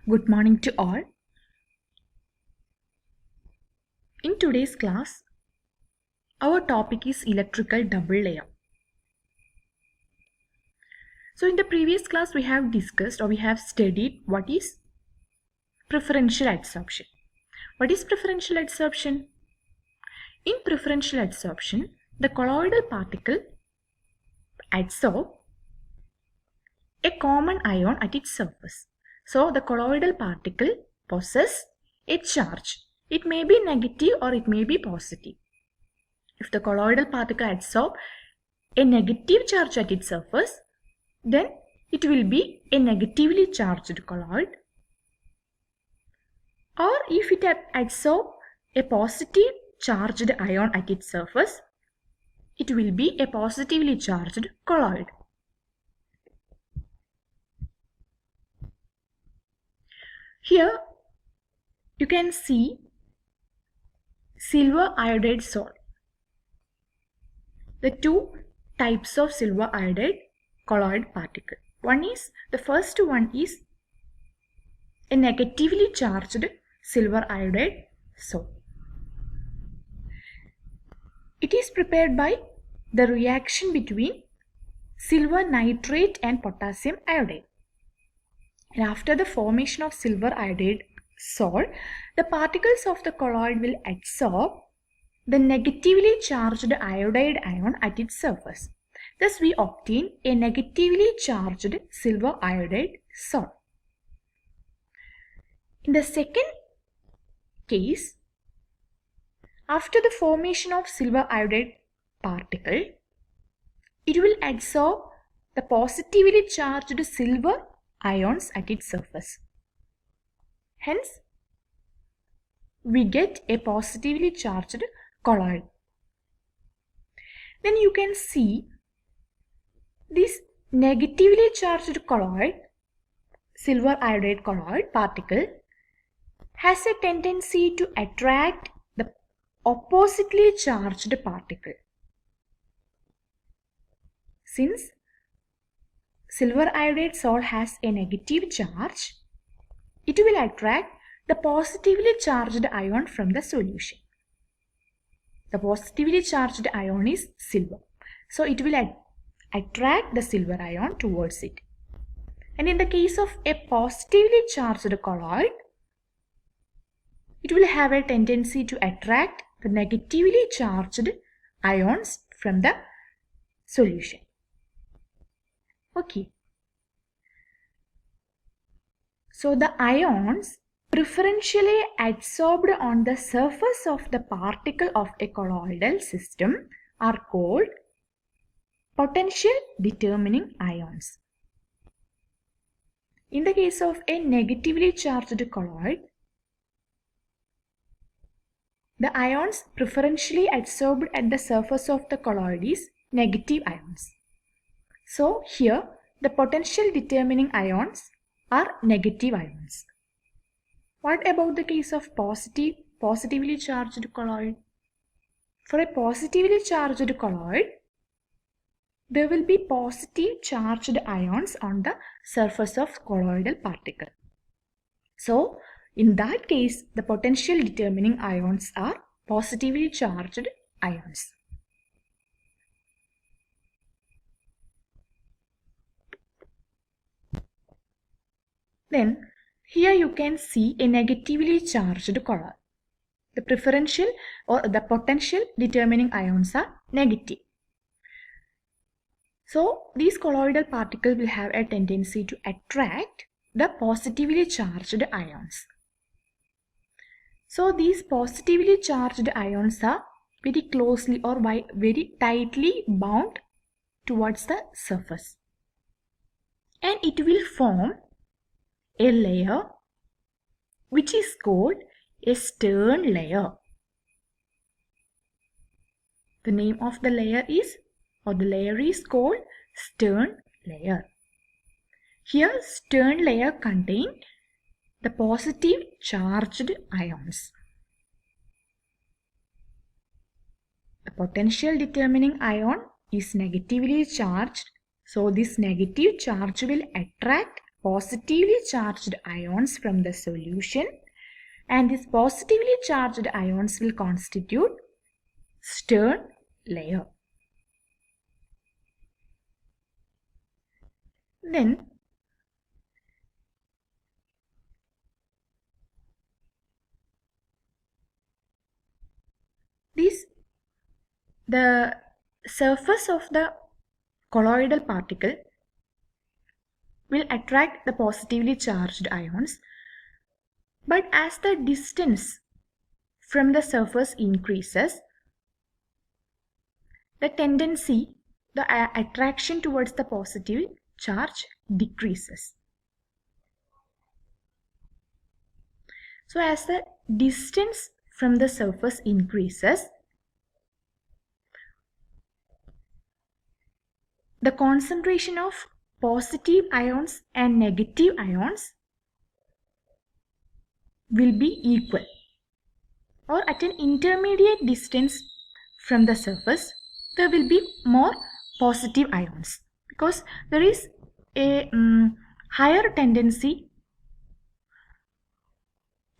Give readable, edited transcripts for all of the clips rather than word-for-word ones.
Good morning to all. In today's class, our topic is electrical double layer. So in the previous class, we have discussed or we have studied what is preferential adsorption. What is preferential adsorption? In preferential adsorption, the colloidal particle adsorbs a common ion at its surface. So the colloidal particle possesses a charge. It may be negative or it may be positive. If the colloidal particle adsorbs a negative charge at its surface, then it will be a negatively charged colloid. Or if it adsorbs a positive charged ion at its surface, it will be a positively charged colloid. Here you can see silver iodide salt. The two types of silver iodide colloid particle. The first one is a negatively charged silver iodide salt. It is prepared by the reaction between silver nitrate and potassium iodide. And after the formation of silver iodide salt, the particles of the colloid will adsorb the negatively charged iodide ion at its surface. Thus, we obtain a negatively charged silver iodide salt. In the second case, after the formation of silver iodide particle, it will adsorb the positively charged silver ions at its surface. Hence, we get a positively charged colloid. Then you can see this negatively charged colloid, silver iodide colloid particle, has a tendency to attract the oppositely charged particle. Since silver iodide salt has a negative charge, it will attract the positively charged ion from the solution. The positively charged ion is silver. So it will attract the silver ion towards it. And in the case of a positively charged colloid, it will have a tendency to attract the negatively charged ions from the solution. Okay. So the ions preferentially adsorbed on the surface of the particle of a colloidal system are called potential determining ions. In the case of a negatively charged colloid, the ions preferentially adsorbed at the surface of the colloid is negative ions. So here the potential determining ions are negative ions. What about the case of positively charged colloid? For a positively charged colloid, there will be positive charged ions on the surface of colloidal particle. So in that case, the potential determining ions are positively charged ions. Then here you can see a negatively charged colloid. The preferential or the potential determining ions are negative. So these colloidal particles will have a tendency to attract the positively charged ions. So these positively charged ions are very closely or very tightly bound towards the surface. And it will form a layer which is called a Stern layer. The name of the layer is called Stern layer. Here Stern layer contains the positive charged ions. The potential determining ion is negatively charged, so this negative charge will attract positively charged ions from the solution, and these positively charged ions will constitute Stern layer. Then the surface of the colloidal particle will attract the positively charged ions, but as the distance from the surface increases, the tendency, the attraction towards the positive charge decreases. So as the distance from the surface increases, the concentration of positive ions and negative ions will be equal, or at an intermediate distance from the surface there will be more positive ions because there is a higher tendency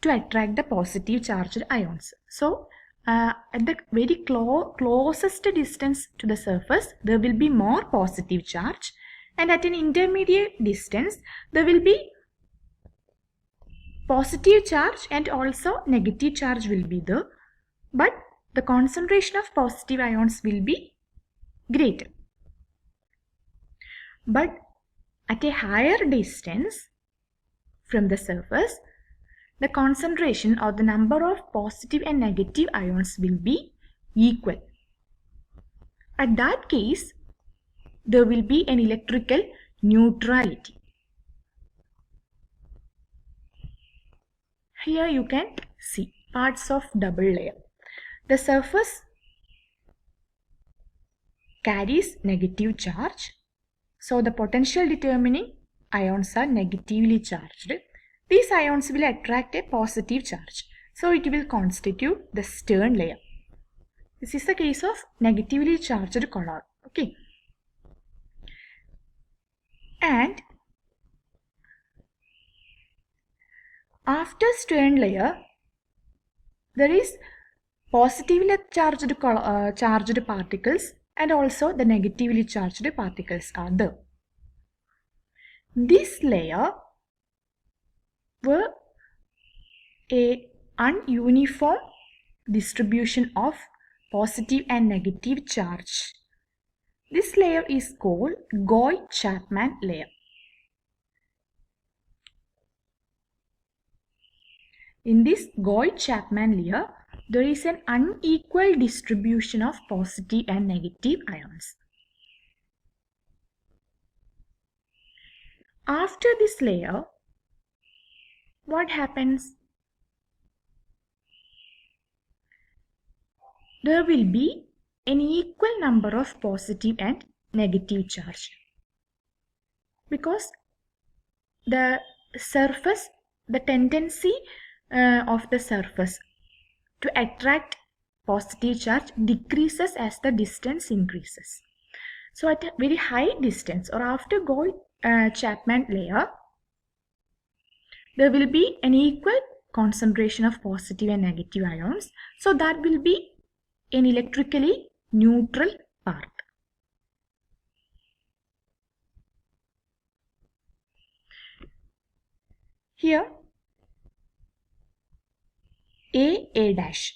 to attract the positive charged ions. So at the very closest distance to the surface there will be more positive charge, and at an intermediate distance there will be positive charge and also negative charge will be there, but the concentration of positive ions will be greater. But at a higher distance from the surface, the concentration or the number of positive and negative ions will be equal. At that case, there will be an electrical neutrality. Here you can see parts of double layer. The surface carries negative charge, so the potential determining ions are negatively charged. These ions will attract a positive charge, so it will constitute the Stern layer. This is the case of negatively charged colloid. Okay. And after Stern layer, there is positively charged particles and also the negatively charged particles are there. This layer were a ununiform distribution of positive and negative charge. This layer is called Gouy-Chapman layer. In this Gouy-Chapman layer, there is an unequal distribution of positive and negative ions. After this layer, what happens? There will be an equal number of positive and negative charge, because the surface, the tendency of the surface to attract positive charge decreases as the distance increases. So at a very high distance or after Gouy-Chapman layer, there will be an equal concentration of positive and negative ions. So that will be an electrically neutral part. Here A dash.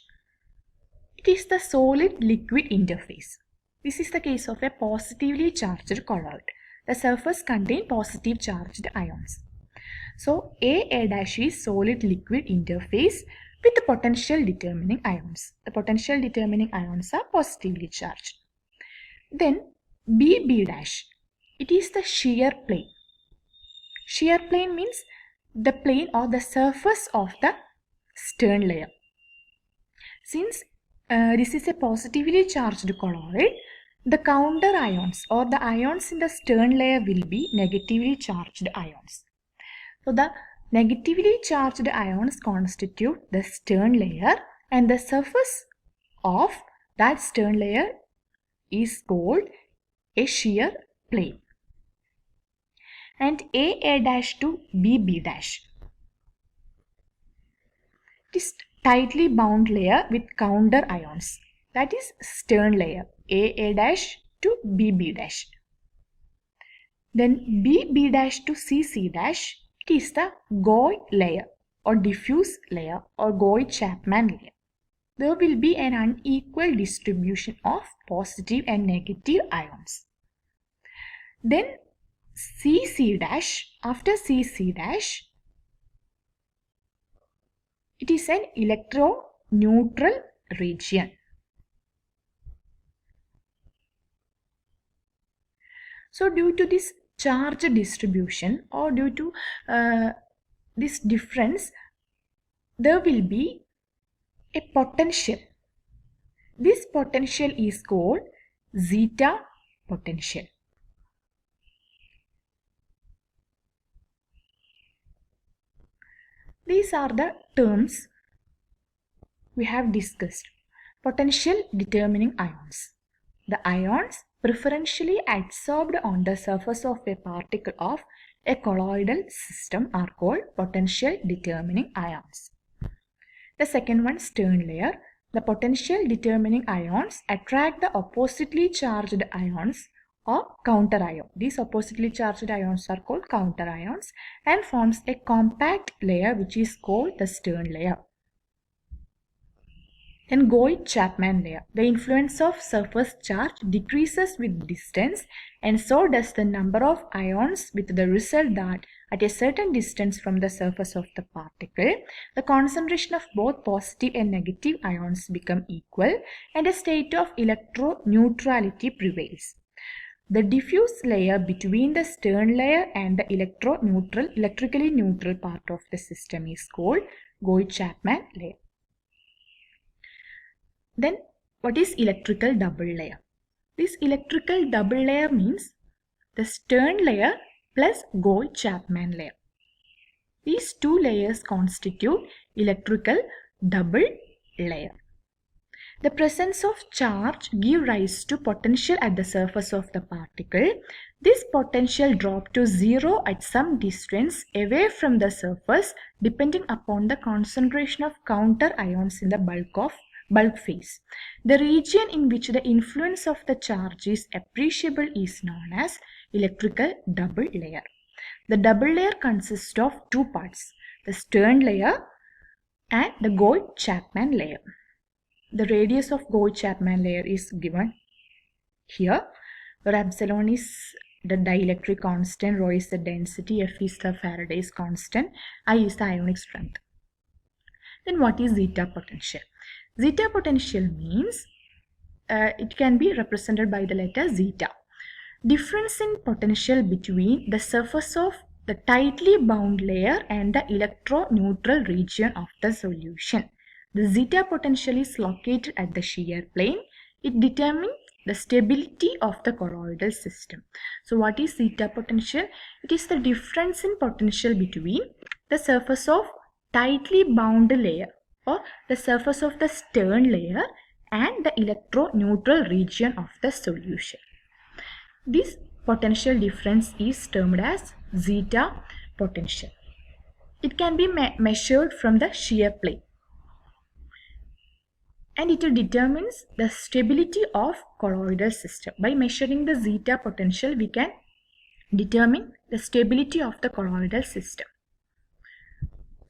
It is the solid liquid interface. This is the case of a positively charged colloid. The surface contains positive charged ions. So A dash is solid liquid interface with the potential determining ions. The potential determining ions are positively charged. Then B dash. It is the shear plane. Shear plane means the plane or the surface of the Stern layer. Since this is a positively charged colloid, the counter ions or the ions in the Stern layer will be negatively charged ions. So the negatively charged ions constitute the Stern layer, and the surface of that Stern layer is called a shear plane. and A dash to B dash. It is tightly bound layer with counter ions. That is stern layer, A dash to B dash. Then B dash to C dash, it is the Gouy layer or diffuse layer or Gouy-Chapman layer. There will be an unequal distribution of positive and negative ions. Then CC dash, after CC dash, it is an electroneutral region. So due to this charge distribution or due to this difference, there will be a potential. This potential is called zeta potential. These are the terms we have discussed. Potential determining ions. The ions preferentially adsorbed on the surface of a particle of a colloidal system are called potential determining ions. The second one, stern layer. The potential determining ions attract the oppositely charged ions or counter ion. These oppositely charged ions are called counter ions and forms a compact layer which is called the stern layer. Then Gouy-Chapman layer. The influence of surface charge decreases with distance and so does the number of ions, with the result that at a certain distance from the surface of the particle, the concentration of both positive and negative ions become equal and a state of electroneutrality prevails. The diffuse layer between the stern layer and the electrically neutral part of the system is called Gouy-Chapman layer. Then what is electrical double layer? This electrical double layer means the stern layer plus Gouy-Chapman layer. These two layers constitute electrical double layer. The presence of charge gives rise to potential at the surface of the particle. This potential drops to zero at some distance away from the surface depending upon the concentration of counter ions in the bulk phase. The region in which the influence of the charge is appreciable is known as electrical double layer. The double layer consists of two parts, the stern layer and the Gouy-Chapman layer. The radius of Gouy-Chapman layer is given here, where epsilon is the dielectric constant, rho is the density, F is the Faraday's constant, I is the ionic strength. Then what is zeta potential? Zeta potential means it can be represented by the letter zeta. Difference in potential between the surface of the tightly bound layer and the electroneutral region of the solution. The zeta potential is located at the shear plane. It determines the stability of the colloidal system. So what is zeta potential? It is the difference in potential between the surface of tightly bound layer or the surface of the stern layer and the electroneutral region of the solution. This potential difference is termed as zeta potential. It can be measured from the shear plane, and it determines the stability of colloidal system. By measuring the zeta potential, we can determine the stability of the colloidal system.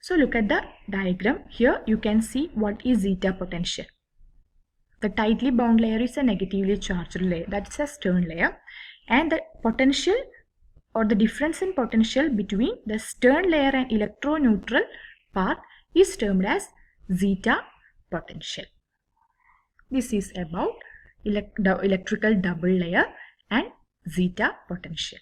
So look at the diagram. Here you can see what is zeta potential. The tightly bound layer is a negatively charged layer, that's a stern layer, and the potential or the difference in potential between the stern layer and electroneutral part is termed as zeta potential. This is about the electrical double layer and zeta potential.